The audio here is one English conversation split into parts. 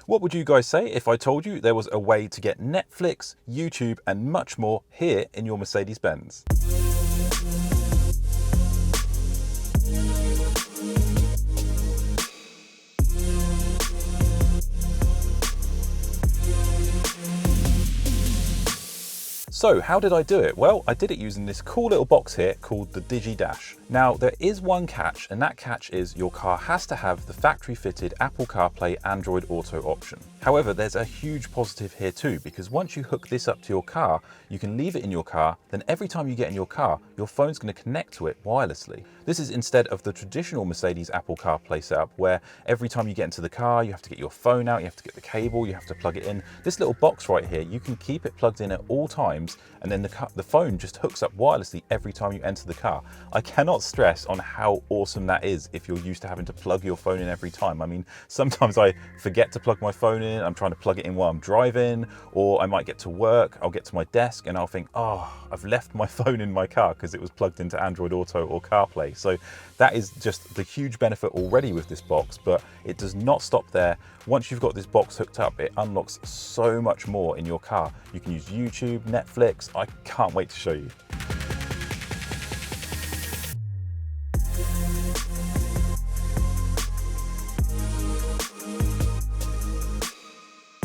What would you guys say if I told you there was a way to get Netflix, YouTube, and much more here in your Mercedes Benz? So how did I do it? Well, I did it using this cool little box here called the DigiDash. Now there is one catch, and that catch is your car has to have the factory fitted Apple CarPlay Android Auto option. However, there's a huge positive here too, because once you hook this up to your car, you can leave it in your car, then every time you get in your car, your phone's going to connect to it wirelessly. This is instead of the traditional Mercedes Apple CarPlay setup, where every time you get into the car, you have to get your phone out, you have to get the cable, you have to plug it in. This little box right here, you can keep it plugged in at all times, and then the phone just hooks up wirelessly every time you enter the car. I cannot stress on how awesome that is if you're used to having to plug your phone in every time. I mean, sometimes I forget to plug my phone in, I'm trying to plug it in while I'm driving, or I might get to work, I'll get to my desk and I'll think, oh, I've left my phone in my car because it was plugged into Android Auto or CarPlay. So that is just the huge benefit already with this box, but it does not stop there. Once you've got this box hooked up, it unlocks so much more in your car. You can use YouTube, Netflix. I can't wait to show you.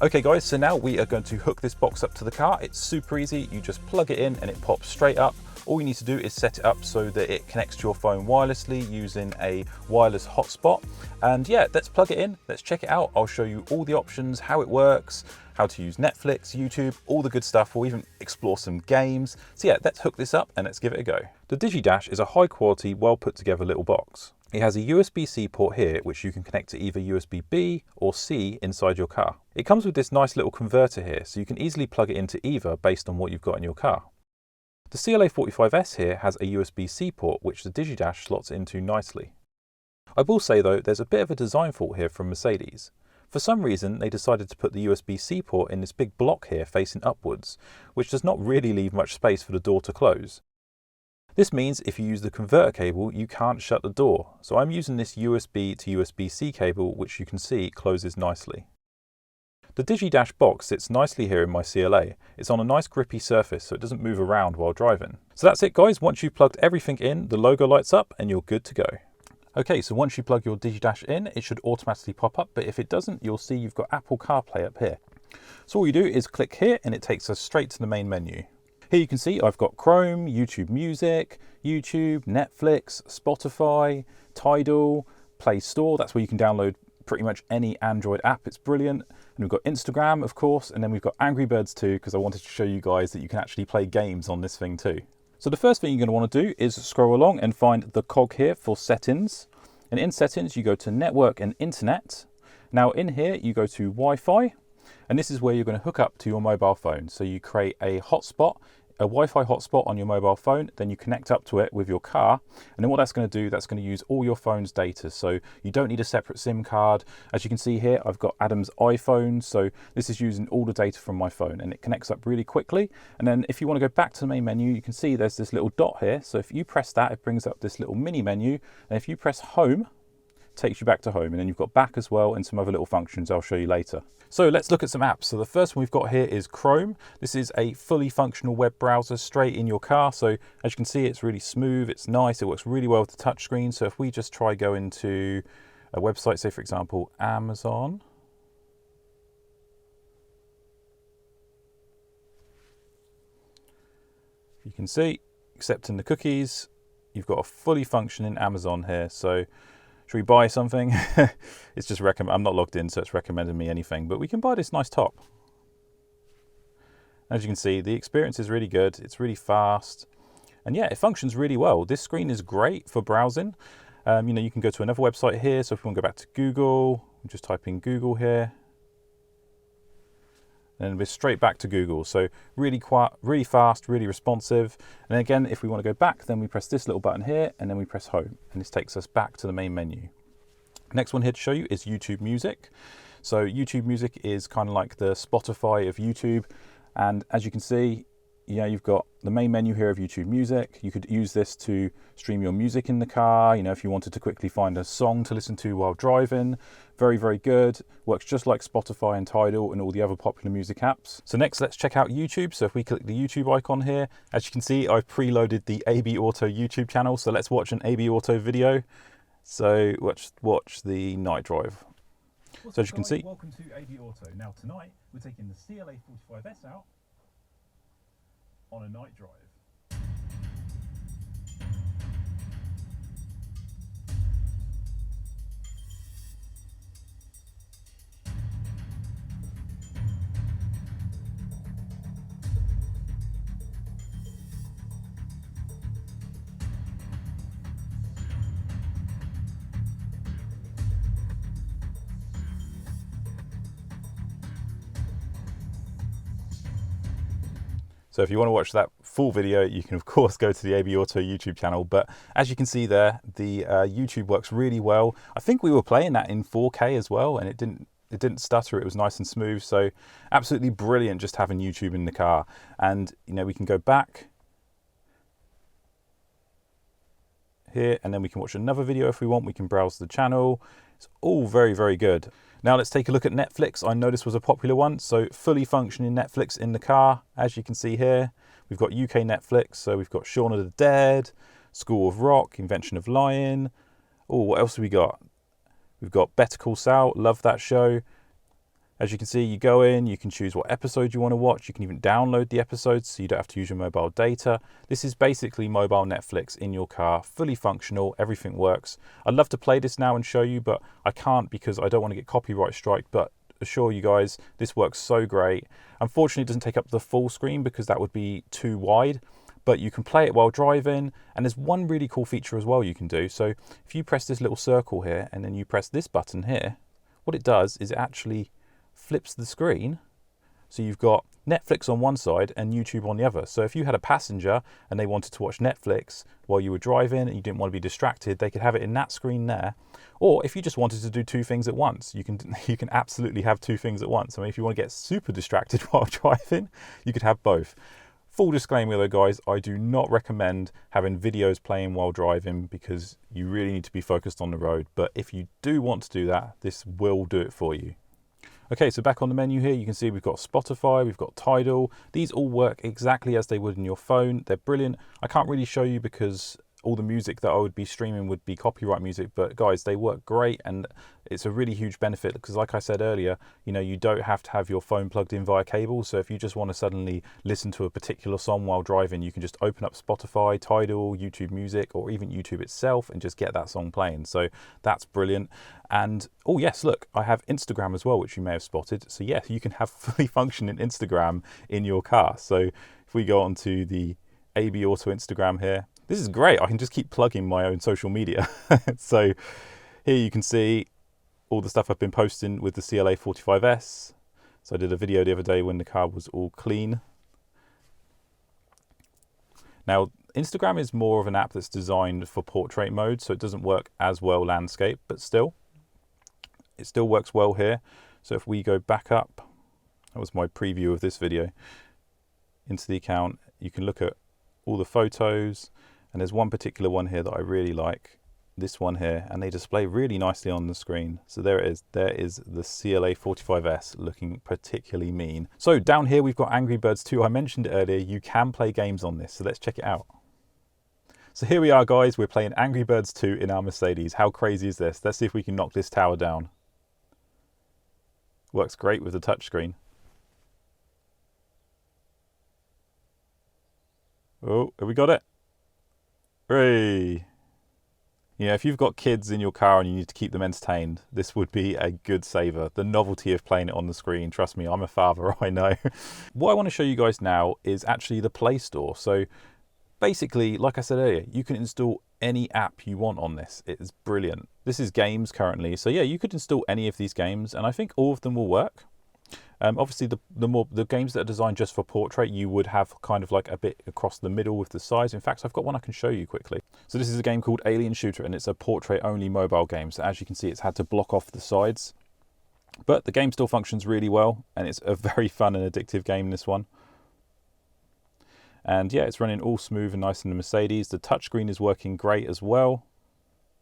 Okay guys, so now we are going to hook this box up to the car. It's super easy. You just plug it in and it pops straight up. All you need to do is set it up so that it connects to your phone wirelessly using a wireless hotspot. And yeah, let's plug it in, let's check it out. I'll show you all the options, how it works, how to use Netflix, YouTube, all the good stuff. We'll even explore some games. So yeah, let's hook this up and let's give it a go. The DigiDash is a high quality, well put together little box. It has a USB-C port here, which you can connect to either USB-B or C inside your car. It comes with this nice little converter here, so you can easily plug it into either based on what you've got in your car. The CLA45s here has a USB-C port, which the DigiDash slots into nicely. I will say though, there's a bit of a design fault here from Mercedes. For some reason, they decided to put the USB-C port in this big block here facing upwards, which does not really leave much space for the door to close. This means if you use the converter cable, you can't shut the door. So I'm using this USB to USB-C cable, which you can see closes nicely. The DigiDash box sits nicely here in my CLA. It's on a nice grippy surface so it doesn't move around while driving. So that's it guys, once you've plugged everything in, the logo lights up and you're good to go. Okay, so once you plug your DigiDash in, it should automatically pop up, but if it doesn't, you'll see you've got Apple CarPlay up here. So all you do is click here and it takes us straight to the main menu. Here you can see I've got Chrome, YouTube Music, YouTube, Netflix, Spotify, Tidal, Play Store. That's where you can download pretty much any Android app. It's brilliant. And we've got Instagram, of course, and then we've got Angry Birds too, because I wanted to show you guys that you can actually play games on this thing too. So the first thing you're going to want to do is scroll along and find the cog here for settings. And in settings, you go to network and internet. Now in here, you go to Wi-Fi, and this is where you're going to hook up to your mobile phone. So you create a hotspot, a Wi-Fi hotspot on your mobile phone, then you connect up to it with your car, and then what that's going to do, that's going to use all your phone's data, so you don't need a separate SIM card. As you can see here, I've got Adam's iPhone, so this is using all the data from my phone, and it connects up really quickly. And then if you want to go back to the main menu, you can see there's this little dot here, so if you press that, it brings up this little mini menu, and if you press home, it takes you back to home, and then you've got back as well and some other little functions I'll show you later. So let's look at some apps. So the first one we've got here is Chrome. This is a fully functional web browser straight in your car. So as you can see, it's really smooth, it's nice, it works really well with the touchscreen. So if we just try going to a website, say for example, Amazon. You can see, accepting the cookies, you've got a fully functioning Amazon here. So should we buy something? It's just I'm not logged in, so it's recommending me anything, but we can buy this nice top. As you can see, the experience is really good. It's really fast. And yeah, it functions really well. This screen is great for browsing. You know, you can go to another website here. So if we want to go back to Google, just type in Google here. And we're straight back to Google. So really quiet, really fast, really responsive. And again, if we want to go back, then we press this little button here and then we press home. And this takes us back to the main menu. Next one here to show you is YouTube Music. So YouTube Music is kind of like the Spotify of YouTube. And as you can see, Yeah, you've got the main menu here of YouTube Music. You could use this to stream your music in the car, you know, if you wanted to quickly find a song to listen to while driving. Very, very good. Works just like Spotify and Tidal and all the other popular music apps. So next, let's check out YouTube. So if we click the YouTube icon here, as you can see, I've preloaded the ABAUTO YouTube channel. So let's watch an ABAUTO video. So watch the night drive. So as you can see, welcome to ABAUTO. Now tonight, we're taking the CLA45s out on a night drive. so if you want to watch that full video, you can of course go to the ABAUTO YouTube channel. But as you can see there, the YouTube works really well. I think we were playing that in 4K as well, and it didn't stutter. It was nice and smooth. So absolutely brilliant just having YouTube in the car. And you know, we can go back here, and then we can watch another video if we want. We can browse the channel. It's all very, very good. Now let's take a look at Netflix. I know this was a popular one. So fully functioning Netflix in the car. As you can see here, we've got UK Netflix. So we've got Shaun of the Dead, School of Rock, Invention of Lying. Oh, what else have we got? We've got Better Call Saul. Love that show. As you can see, you go in, you can choose what episode you want to watch. You can even download the episodes so you don't have to use your mobile data. This is basically mobile Netflix in your car, fully functional, everything works. I'd love to play this now and show you, but I can't because I don't want to get copyright strike. But assure you guys, this works so great. Unfortunately, it doesn't take up the full screen because that would be too wide, but you can play it while driving. And there's one really cool feature as well you can do. So if you press this little circle here and then you press this button here, what it does is it actually flips the screen, so you've got Netflix on one side and YouTube on the other. So if you had a passenger and they wanted to watch Netflix while you were driving and you didn't want to be distracted, they could have it in that screen there. Or if you just wanted to do two things at once, you can absolutely have two things at once. I mean, if you want to get super distracted while driving, you could have both. Full disclaimer though, guys, I do not recommend having videos playing while driving because you really need to be focused on the road. But if you do want to do that, this will do it for you. Okay, so back on the menu here, you can see we've got Spotify, we've got Tidal. These all work exactly as they would in your phone. They're brilliant. I can't really show you because all the music that I would be streaming would be copyright music, but guys, they work great, and it's a really huge benefit because like I said earlier, you know, you don't have to have your phone plugged in via cable. So if you just want to suddenly listen to a particular song while driving, you can just open up Spotify, Tidal, YouTube Music, or even YouTube itself and just get that song playing. So that's brilliant. And oh yes, look, I have Instagram as well, which you may have spotted. So yeah, you can have fully functioning Instagram in your car. So if we go on to the ABAUTO Instagram here, this is great. I can just keep plugging my own social media. So here you can see all the stuff I've been posting with the CLA45s. So I did a video the other day when the car was all clean. Now, Instagram is more of an app that's designed for portrait mode, so it doesn't work as well landscape, but still, it still works well here. So if we go back up, that was my preview of this video, into the account, you can look at all the photos, and there's one particular one here that I really like, this one here, and they display really nicely on the screen. So there it is. There is the CLA45s looking particularly mean. So down here we've got Angry Birds 2. I mentioned it earlier, you can play games on this, so let's check it out. So here we are, guys, we're playing Angry Birds 2 in our Mercedes. How crazy is this? Let's see if we can knock this tower down. Works great with the touchscreen. Oh, have we got it? Hooray! Yeah, if you've got kids in your car and you need to keep them entertained, this would be a good saver. The novelty of playing it on the screen, trust me, I'm a father, I know. What I want to show you guys now is actually the Play Store. So basically, like I said earlier, you can install any app you want on this. It is brilliant. This is games currently. So yeah, you could install any of these games and I think all of them will work. Obviously, the games that are designed just for portrait, you would have kind of like a bit across the middle with the size. In fact, I've got one I can show you quickly. So this is a game called Alien Shooter, and it's a portrait-only mobile game. So as you can see, it's had to block off the sides. But the game still functions really well, and it's a very fun and addictive game, this one. And yeah, it's running all smooth and nice in the Mercedes. The touchscreen is working great as well.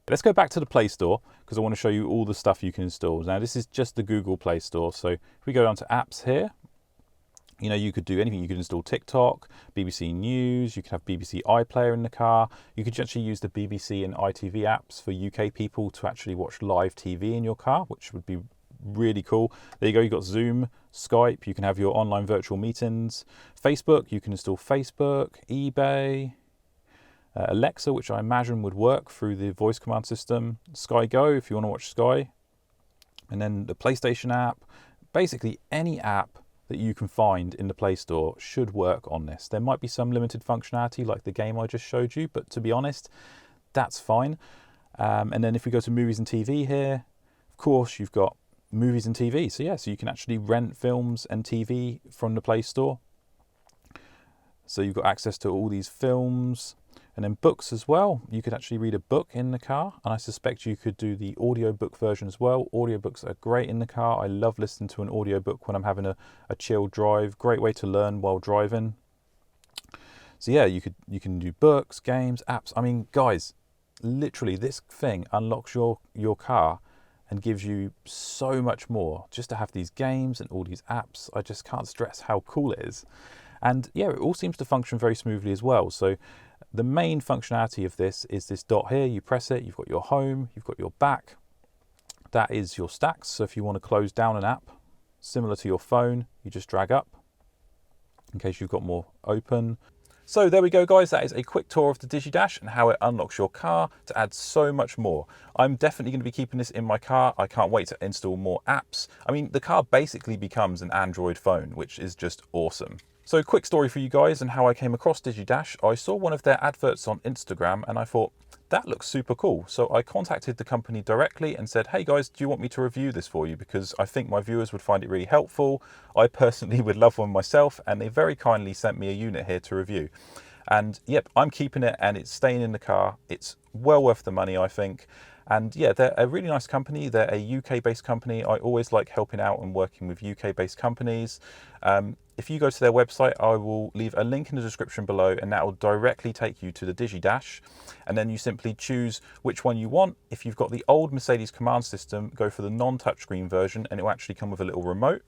Let's go back to the Play Store because I want to show you all the stuff you can install. Now this is just the Google Play Store. So if we go down to apps here, you know, you could do anything. You could install TikTok, BBC News, you could have BBC iPlayer in the car. You could actually use the BBC and ITV apps for UK people to actually watch live TV in your car, which would be really cool. There you go, you've got Zoom, Skype, you can have your online virtual meetings. Facebook, you can install Facebook, eBay, Alexa, which I imagine would work through the voice command system, Sky Go if you want to watch Sky, and then the PlayStation app. Basically any app that you can find in the Play Store should work on this. There might be some limited functionality like the game I just showed you, but to be honest, that's fine. And then if we go to movies and TV here, of course you've got movies and TV. So yeah, so you can actually rent films and TV from the Play Store. So you've got access to all these films. And then books as well. You could actually read a book in the car, and I suspect you could do the audiobook version as well. Audiobooks are great in the car. I love listening to an audiobook when I'm having a chilled drive. Great way to learn while driving. So yeah, you can do books, games, apps. I mean, guys, literally this thing unlocks your car and gives you so much more. Just to have these games and all these apps, I just can't stress how cool it is. And yeah, it all seems to function very smoothly as well. So the main functionality of this is this dot here. You press it, you've got your home, you've got your back. That is your stacks. So if you want to close down an app, similar to your phone, you just drag up in case you've got more open. So there we go, guys. That is a quick tour of the DigiDash and how it unlocks your car to add so much more. I'm definitely going to be keeping this in my car. I can't wait to install more apps. I mean, the car basically becomes an Android phone, which is just awesome. So quick story for you guys and how I came across DigiDash. I saw one of their adverts on Instagram and I thought, that looks super cool. So I contacted the company directly and said, hey guys, do you want me to review this for you? Because I think my viewers would find it really helpful. I personally would love one myself, and they very kindly sent me a unit here to review. And yep, I'm keeping it and it's staying in the car. It's well worth the money, I think. And yeah, they're a really nice company. They're a UK-based company. I always like helping out and working with UK-based companies. If you go to their website, I will leave a link in the description below, and that will directly take you to the DigiDash. And then you simply choose which one you want. If you've got the old Mercedes command system, go for the non-touchscreen version, and it will actually come with a little remote.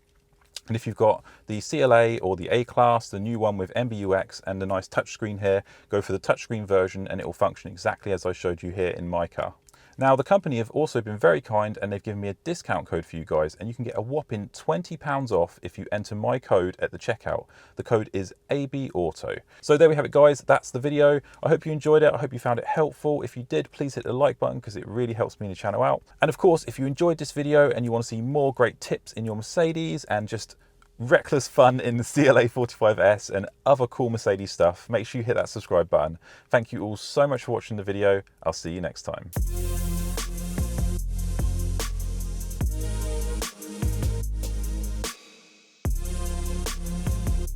And if you've got the CLA or the A-Class, the new one with MBUX and the nice touchscreen here, go for the touchscreen version and it will function exactly as I showed you here in my car. Now, the company have also been very kind and they've given me a discount code for you guys, and you can get a whopping £20 off if you enter my code at the checkout. The code is ABAUTO. So there we have it, guys. That's the video. I hope you enjoyed it. I hope you found it helpful. If you did, please hit the like button because it really helps me and the channel out. And of course, if you enjoyed this video and you want to see more great tips in your Mercedes and just reckless fun in the CLA45s and other cool Mercedes stuff, make sure you hit that subscribe button. Thank you all so much for watching the video. I'll see you next time.